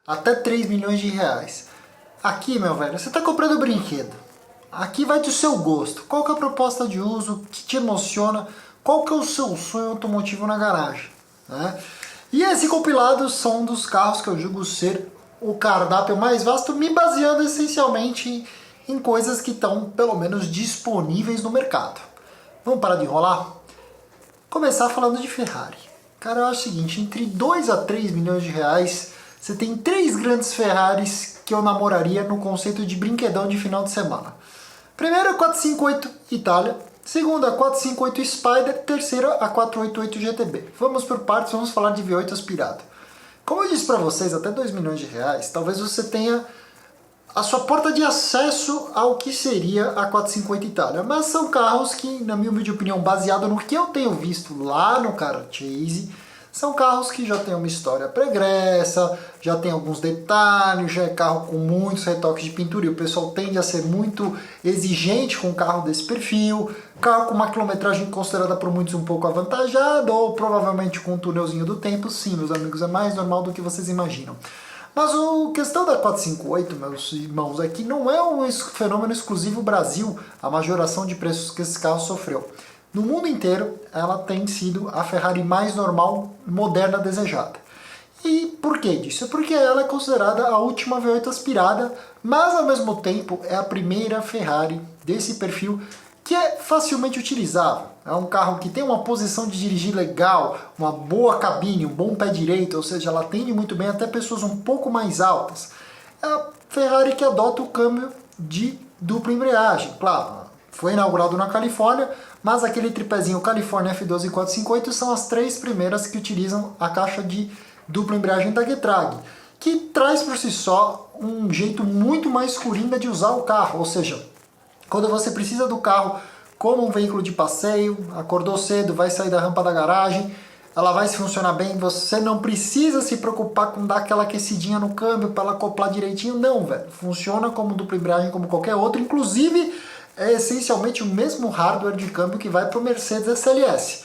até 3 milhões de reais. Aqui, meu velho, você está comprando brinquedo. Aqui vai do seu gosto. Qual que é a proposta de uso? O que te emociona? Qual que é o seu sonho automotivo na garagem? Né? E esse compilado são dos carros que eu julgo ser o cardápio mais vasto, me baseando essencialmente em coisas que estão, pelo menos, disponíveis no mercado. Vamos parar de enrolar? Começar falando de Ferrari. Cara, eu acho o seguinte, entre 2 a 3 milhões de reais, você tem 3 grandes Ferraris que eu namoraria no conceito de brinquedão de final de semana. Primeiro, a 458 Itália. Segunda, a 458 Spider. Terceira, a 488 GTB. Vamos por partes, vamos falar de V8 aspirado. Como eu disse para vocês, até 2 milhões de reais, talvez você tenha a sua porta de acesso ao que seria a 458 Itália. Mas são carros que, na minha humilde opinião, baseado no que eu tenho visto lá no Car Chase, são carros que já têm uma história pregressa, já tem alguns detalhes, já é carro com muitos retoques de pintura e o pessoal tende a ser muito exigente com um carro desse perfil, carro com uma quilometragem considerada por muitos um pouco avantajada ou provavelmente com um túnelzinho do tempo. Sim, meus amigos, é mais normal do que vocês imaginam. Mas a questão da 458, meus irmãos, é que não é um fenômeno exclusivo Brasil, a majoração de preços que esse carro sofreu. No mundo inteiro, ela tem sido a Ferrari mais normal, moderna, desejada. E por que disso? É porque ela é considerada a última V8 aspirada, mas ao mesmo tempo é a primeira Ferrari desse perfil que é facilmente utilizável. É um carro que tem uma posição de dirigir legal, uma boa cabine, um bom pé direito, ou seja, ela atende muito bem até pessoas um pouco mais altas. É a Ferrari que adota o câmbio de dupla embreagem. Claro, foi inaugurado na Califórnia, mas aquele tripézinho California F12 e 458 são as 3 primeiras que utilizam a caixa de dupla embreagem Tag-Trag, que traz por si só um jeito muito mais coringa de usar o carro, ou seja, quando você precisa do carro como um veículo de passeio, acordou cedo, vai sair da rampa da garagem, ela vai funcionar bem, você não precisa se preocupar com dar aquela aquecidinha no câmbio para ela acoplar direitinho, não, velho. Funciona como dupla embreagem como qualquer outro, inclusive é essencialmente o mesmo hardware de câmbio que vai para o Mercedes SLS.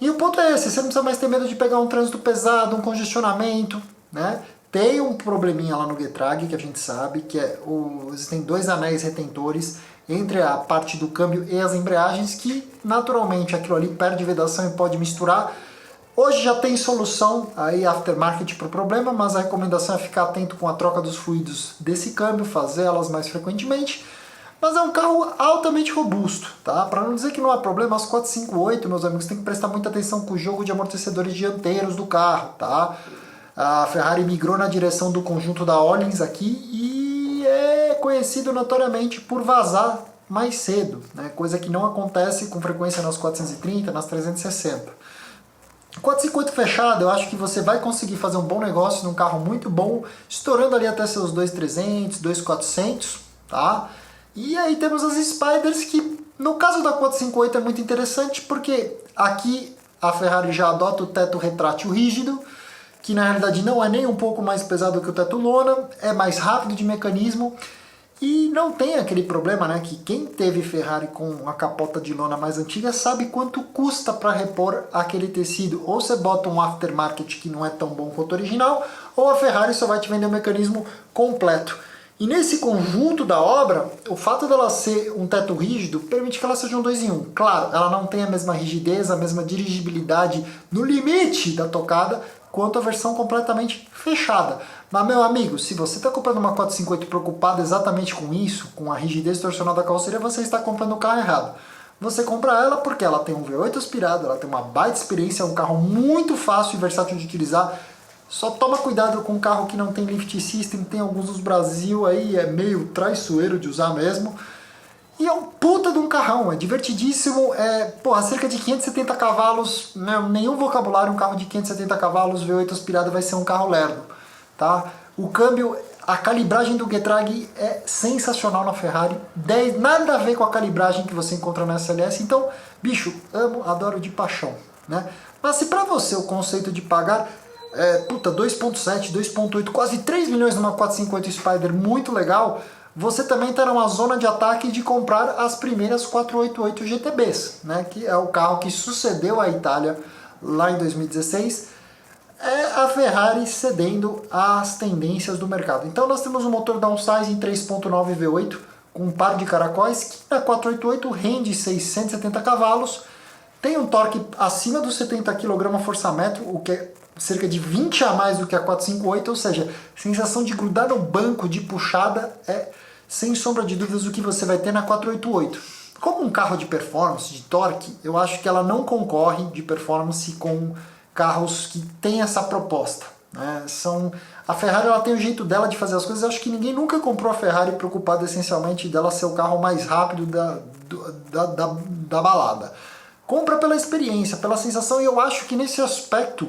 E o ponto é esse, você não precisa mais ter medo de pegar um trânsito pesado, um congestionamento, né? Tem um probleminha lá no Getrag que a gente sabe, que é existem 2 anéis retentores entre a parte do câmbio e as embreagens, que naturalmente aquilo ali perde vedação e pode misturar. Hoje já tem solução aí aftermarket para o problema, mas a recomendação é ficar atento com a troca dos fluidos desse câmbio, fazer elas mais frequentemente. Mas é um carro altamente robusto, tá? Para não dizer que não há problema, as 458, meus amigos, tem que prestar muita atenção com o jogo de amortecedores dianteiros do carro, tá? A Ferrari migrou na direção do conjunto da Öhlins aqui e é conhecido notoriamente por vazar mais cedo, né? Coisa que não acontece com frequência nas 430, nas 360. 450 fechado, eu acho que você vai conseguir fazer um bom negócio num carro muito bom, estourando ali até seus 2.300, 2.400, tá? E aí temos as Spiders, que no caso da 458 é muito interessante, porque aqui a Ferrari já adota o teto retrátil rígido, que na realidade não é nem um pouco mais pesado que o teto lona, é mais rápido de mecanismo, e não tem aquele problema, né, que quem teve Ferrari com a capota de lona mais antiga sabe quanto custa para repor aquele tecido. Ou você bota um aftermarket que não é tão bom quanto o original, ou a Ferrari só vai te vender o mecanismo completo. E nesse conjunto da obra, o fato dela ser um teto rígido permite que ela seja um 2 em 1. Claro, ela não tem a mesma rigidez, a mesma dirigibilidade no limite da tocada, quanto a versão completamente fechada. Mas, meu amigo, se você está comprando uma 458 preocupado exatamente com isso, com a rigidez torcional da carroceria, você está comprando o carro errado. Você compra ela porque ela tem um V8 aspirado, ela tem uma baita experiência, é um carro muito fácil e versátil de utilizar. Só toma cuidado com um carro que não tem lift system, tem alguns dos Brasil aí, é meio traiçoeiro de usar mesmo. E é um puta de um carrão, é divertidíssimo, cerca de 570 cavalos, né, nenhum vocabulário, um carro de 570 cavalos, V8 aspirado vai ser um carro lerdo, tá? O câmbio, a calibragem do Getrag é sensacional na Ferrari, nada a ver com a calibragem que você encontra na SLS, então, bicho, amo, adoro de paixão, né? Mas se pra você o conceito de pagar 2.7, 2.8, quase 3 milhões numa 458 Spider, muito legal, você também está numa zona de ataque de comprar as primeiras 488 GTBs, né, que é o carro que sucedeu a Itália lá em 2016. é a Ferrari cedendo às tendências do mercado. Então nós temos um motor downsize em 3.9 V8 com um par de caracóis que na 488 rende 670 cavalos, tem um torque acima dos 70 kgfm, o que é cerca de 20 a mais do que a 458, ou seja, sensação de grudar no banco de puxada é sem sombra de dúvidas o que você vai ter na 488. Como um carro de performance, de torque, eu acho que ela não concorre de performance com carros que têm essa proposta. Né? A Ferrari ela tem o jeito dela de fazer as coisas. Eu acho que ninguém nunca comprou a Ferrari preocupado essencialmente dela ser o carro mais rápido da balada. Compra pela experiência, pela sensação, e eu acho que nesse aspecto,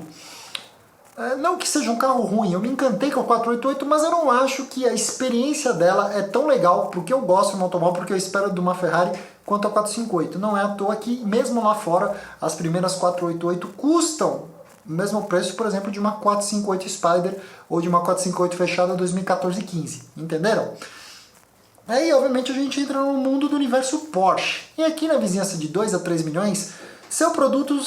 não que seja um carro ruim, eu me encantei com a 488, mas eu não acho que a experiência dela é tão legal, porque eu gosto no automóvel, porque eu espero de uma Ferrari, quanto a 458. Não é à toa que, mesmo lá fora, as primeiras 488 custam o mesmo preço, por exemplo, de uma 458 Spider ou de uma 458 fechada 2014 e 15. Entenderam? Aí, obviamente, a gente entra no mundo do universo Porsche. E aqui na vizinhança de 2 a 3 milhões, seu produto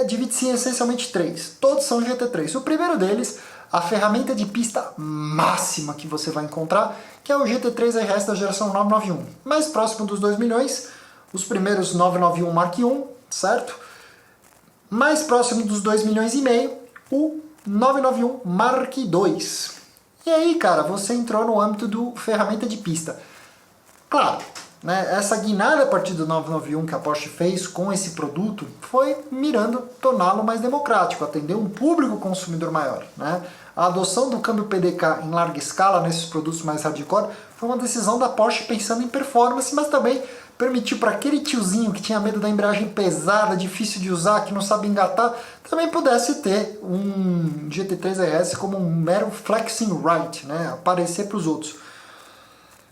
divide-se em essencialmente 3. Todos são GT3. O primeiro deles, a ferramenta de pista máxima que você vai encontrar, que é o GT3 RS da geração 991. Mais próximo dos 2 milhões, os primeiros 991 Mark I, certo? Mais próximo dos 2 milhões e meio, o 991 Mark II. E aí, cara, você entrou no âmbito do ferramenta de pista. Claro, né, essa guinada a partir do 991 que a Porsche fez com esse produto foi mirando torná-lo mais democrático, atender um público consumidor maior. Né? A adoção do câmbio PDK em larga escala nesses produtos mais hardcore foi uma decisão da Porsche pensando em performance, mas também permitiu para aquele tiozinho que tinha medo da embreagem pesada, difícil de usar, que não sabe engatar, também pudesse ter um GT3 RS como um mero flexing right, né? Aparecer para os outros.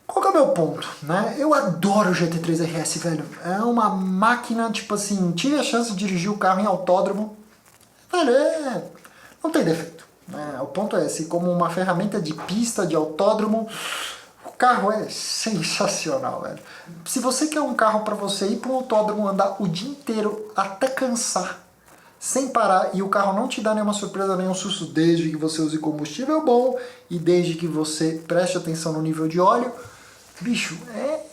Qual que é o meu ponto? Né? Eu adoro o GT3 RS, velho. É uma máquina, tipo assim, tive a chance de dirigir o carro em autódromo. Velho, não tem defeito. Né? O ponto é esse, como uma ferramenta de pista, de autódromo, o carro é sensacional, velho. Se você quer um carro para você ir para um autódromo, andar o dia inteiro até cansar, sem parar, e o carro não te dá nenhuma surpresa, nenhum susto, desde que você use combustível bom e desde que você preste atenção no nível de óleo, bicho,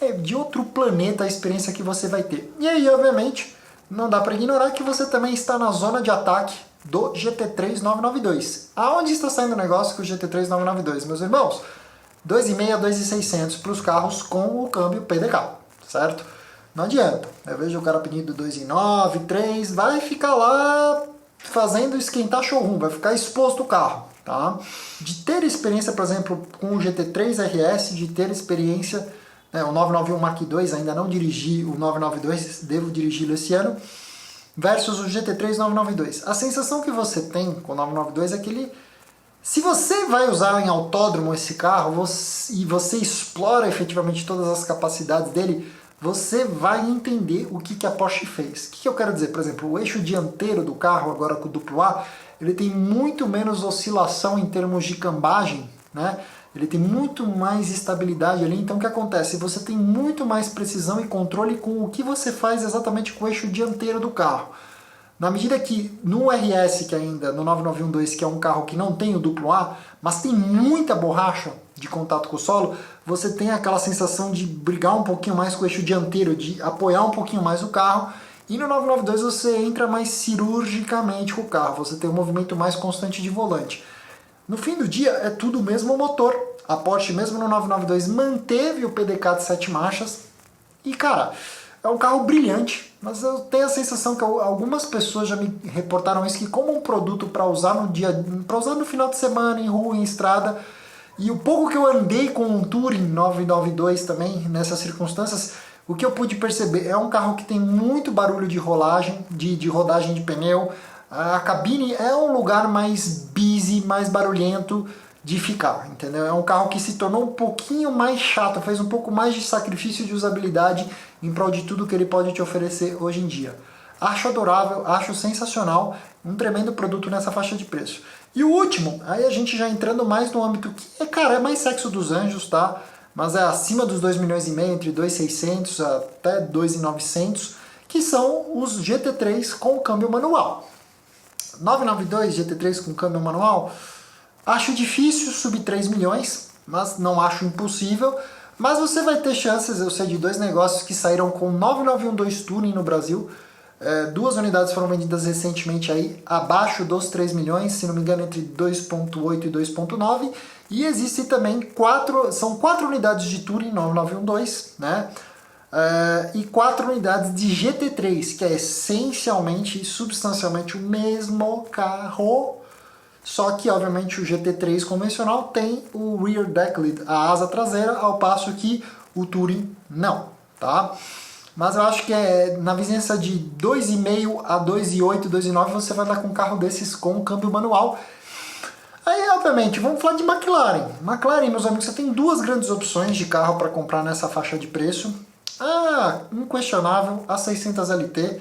é de outro planeta a experiência que você vai ter. E aí, obviamente, não dá para ignorar que você também está na zona de ataque do GT3 992. Aonde está saindo o negócio com o GT3 992, meus irmãos? 2.500 a 2.600 para os carros com o câmbio PDK, certo? Não adianta. Eu vejo o cara pedindo 2.900, 3, vai ficar lá fazendo esquentar showroom, vai ficar exposto o carro. Tá? De ter experiência, por exemplo, com o GT3 RS, de ter experiência, o 991 Mark II, ainda não dirigi o 992, devo dirigi-lo esse ano, versus o GT3 992. A sensação que você tem com o 992 é que ele, se você vai usar em autódromo esse carro e você explora efetivamente todas as capacidades dele, você vai entender o que a Porsche fez. O que eu quero dizer? Por exemplo, o eixo dianteiro do carro, agora com o AA, ele tem muito menos oscilação em termos de cambagem, né? Ele tem muito mais estabilidade ali. Então o que acontece? Você tem muito mais precisão e controle com o que você faz exatamente com o eixo dianteiro do carro. Na medida que no RS, que ainda, no 9912, que é um carro que não tem o AA, mas tem muita borracha de contato com o solo, você tem aquela sensação de brigar um pouquinho mais com o eixo dianteiro, de apoiar um pouquinho mais o carro. E no 992 você entra mais cirurgicamente com o carro, você tem um movimento mais constante de volante. No fim do dia é tudo o mesmo motor. A Porsche mesmo no 992 manteve o PDK de 7 marchas e cara, é um carro brilhante, mas eu tenho a sensação que algumas pessoas já me reportaram isso, que como um produto para usar no final de semana, em rua, em estrada, e o pouco que eu andei com um Touring 992 também, nessas circunstâncias, o que eu pude perceber é um carro que tem muito barulho de rolagem, de rodagem de pneu. A cabine é um lugar mais busy, mais barulhento de ficar, entendeu? É um carro que se tornou um pouquinho mais chato, fez um pouco mais de sacrifício de usabilidade em prol de tudo que ele pode te oferecer hoje em dia. Acho adorável, acho sensacional, um tremendo produto nessa faixa de preço. E o último, aí a gente já entrando mais no âmbito que, cara, é mais sexo dos anjos, tá? Mas é acima dos 2,5 milhões, entre 2.600 até 2.900, que são os GT3 com câmbio manual. 992 GT3 com câmbio manual, acho difícil subir 3 milhões, mas não acho impossível. Mas você vai ter chances, eu sei de dois negócios que saíram com 9912 Touring no Brasil. Duas unidades foram vendidas recentemente aí abaixo dos 3 milhões, se não me engano entre 2.8 e 2.9. E existem também são 4 unidades de Touring 9912, né? E 4 unidades de GT3, que é essencialmente e substancialmente o mesmo carro, só que obviamente o GT3 convencional tem o rear deck lid, a asa traseira, ao passo que o Touring não, tá? Mas eu acho que na vizinhança de 2,5 a 2,8, 2,9 você vai dar com um carro desses com câmbio manual. Aí, obviamente, vamos falar de McLaren. McLaren, meus amigos, você tem duas grandes opções de carro para comprar nessa faixa de preço. Inquestionável, a 600 LT,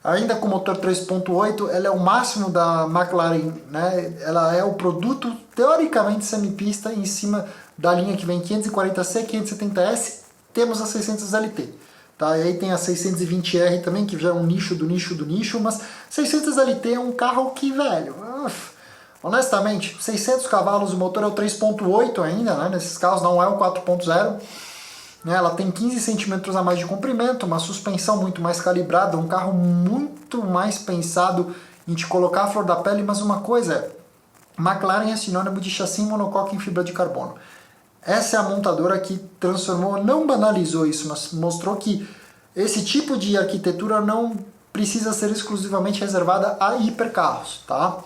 ainda com motor 3.8, ela é o máximo da McLaren, né? Ela é o produto teoricamente semipista em cima da linha que vem 540C, 570S, temos a 600 LT. Tá? E aí tem a 620R também, que já é um nicho do nicho do nicho, mas 600 LT é um carro que, velho, honestamente, 600 cavalos, o motor é o 3.8 ainda, né? Nesses carros não é o 4.0. Ela tem 15 centímetros a mais de comprimento, uma suspensão muito mais calibrada, um carro muito mais pensado em te colocar a flor da pele, mas uma coisa é, McLaren é sinônimo de chassi monocoque em fibra de carbono. Essa é a montadora que transformou, não banalizou isso, mas mostrou que esse tipo de arquitetura não precisa ser exclusivamente reservada a hipercarros, tá?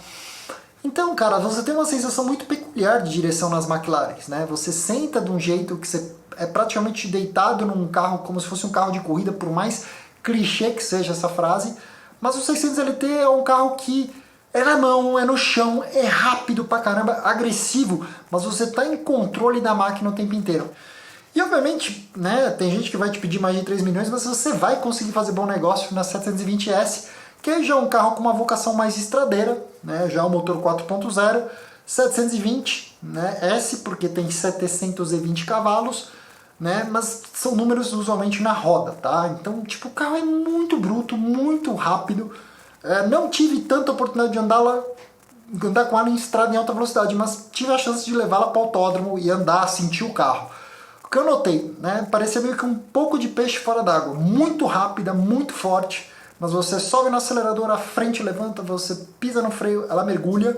Então, cara, você tem uma sensação muito peculiar de direção nas McLarens, né? Você senta de um jeito que você é praticamente deitado num carro como se fosse um carro de corrida, por mais clichê que seja essa frase, mas o 600 LT é um carro que é na mão, é no chão, é rápido pra caramba, agressivo, mas você tá em controle da máquina o tempo inteiro. E obviamente, né, tem gente que vai te pedir mais de 3 milhões, mas você vai conseguir fazer bom negócio na 720S, que já é um carro com uma vocação mais estradeira, né, já é um motor 4.0, 720, né, S porque tem 720 cavalos, né, mas são números usualmente na roda, tá? Então, tipo, o carro é muito bruto, muito rápido. Não tive tanta oportunidade de andar com ela em estrada em alta velocidade, mas tive a chance de levá-la para o autódromo e andar, sentir o carro. O que eu notei, né, parecia meio que um pouco de peixe fora d'água, muito rápida, muito forte, mas você sobe no acelerador, a frente levanta, você pisa no freio, ela mergulha.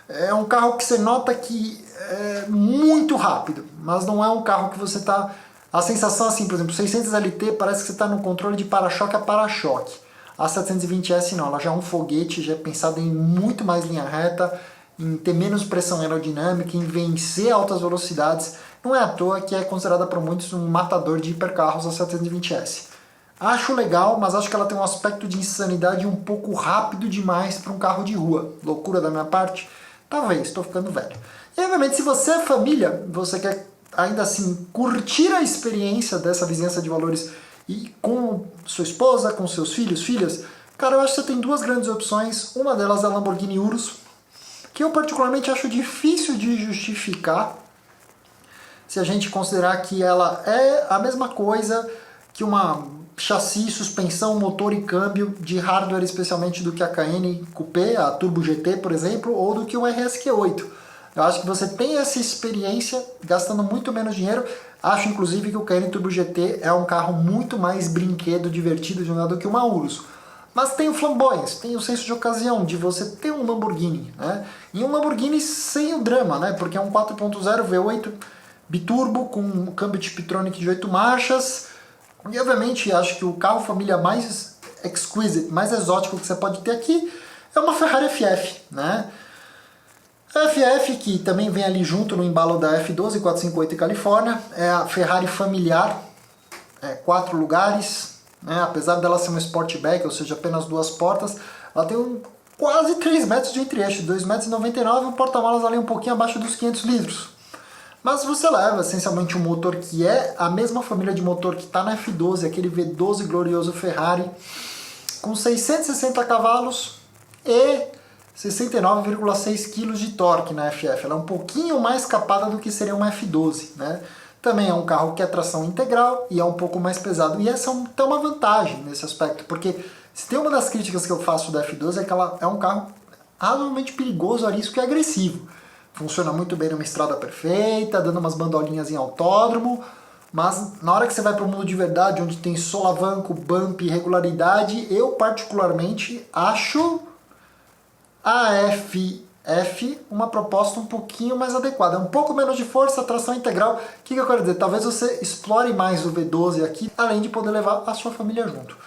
É um carro que você nota que é muito rápido, mas não é um carro que você tá... A sensação assim, por exemplo, 600 LT parece que você está no controle de para-choque a para-choque. A 720S não, ela já é um foguete, já é pensada em muito mais linha reta, em ter menos pressão aerodinâmica, em vencer altas velocidades. Não é à toa que é considerada por muitos um matador de hipercarros a 720S. Acho legal, mas acho que ela tem um aspecto de insanidade um pouco rápido demais para um carro de rua. Loucura da minha parte? Talvez, estou ficando velho. E obviamente, se você é família, você quer ainda assim curtir a experiência dessa vizinhança de valores e com sua esposa, com seus filhos, filhas, cara, eu acho que você tem duas grandes opções. Uma delas é a Lamborghini Urus, que eu particularmente acho difícil de justificar se a gente considerar que ela é a mesma coisa que uma chassi, suspensão, motor e câmbio de hardware, especialmente do que a Cayenne Coupé, a Turbo GT, por exemplo, ou do que o RSQ8. Eu acho que você tem essa experiência gastando muito menos dinheiro. Acho, inclusive, que o Cayenne Turbo GT é um carro muito mais brinquedo, divertido de andar do que uma Urus. Mas tem o flamboyance, tem o senso de ocasião de você ter um Lamborghini, né? E um Lamborghini sem o drama, né? Porque é um 4.0 V8 biturbo com um câmbio Tiptronic de 8 marchas. E, obviamente, acho que o carro família mais exquisite, mais exótico que você pode ter aqui é uma Ferrari FF, né? A FF, que também vem ali junto no embalo da F12 458 Califórnia, é a Ferrari familiar, 4 lugares, né? Apesar dela ser uma Sportback, ou seja, apenas 2 portas, ela tem quase 3 metros de entre-eixo, 2,99 m, um porta-malas ali um pouquinho abaixo dos 500 litros. Mas você leva essencialmente um motor que é a mesma família de motor que está na F12, aquele V12 glorioso Ferrari, com 660 cavalos e 69,6 kg de torque na FF. Ela é um pouquinho mais capada do que seria uma F12, né? Também é um carro que é tração integral e é um pouco mais pesado. E essa tem uma vantagem nesse aspecto, porque se tem uma das críticas que eu faço da F12 é que ela é um carro razoavelmente perigoso, arisco e agressivo. Funciona muito bem numa estrada perfeita, dando umas bandolinhas em autódromo, mas na hora que você vai para o mundo de verdade, onde tem solavanco, bump e regularidade, eu particularmente acho a FF uma proposta um pouquinho mais adequada. Um pouco menos de força, tração integral. O que eu quero dizer? Talvez você explore mais o V12 aqui, além de poder levar a sua família junto.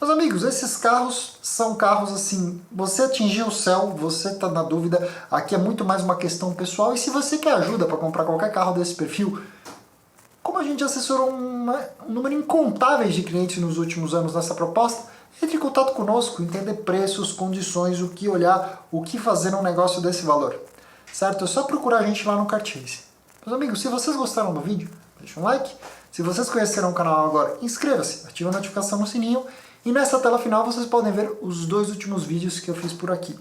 Meus amigos, esses carros são carros assim, você atingiu o céu, você está na dúvida, aqui é muito mais uma questão pessoal, e se você quer ajuda para comprar qualquer carro desse perfil, como a gente assessorou um número incontável de clientes nos últimos anos nessa proposta, entre em contato conosco, entender preços, condições, o que olhar, o que fazer num negócio desse valor. Certo? É só procurar a gente lá no Cartchase. Meus amigos, se vocês gostaram do vídeo, deixa um like. Se vocês conheceram o canal agora, inscreva-se, ative a notificação no sininho. E nessa tela final vocês podem ver os 2 últimos vídeos que eu fiz por aqui.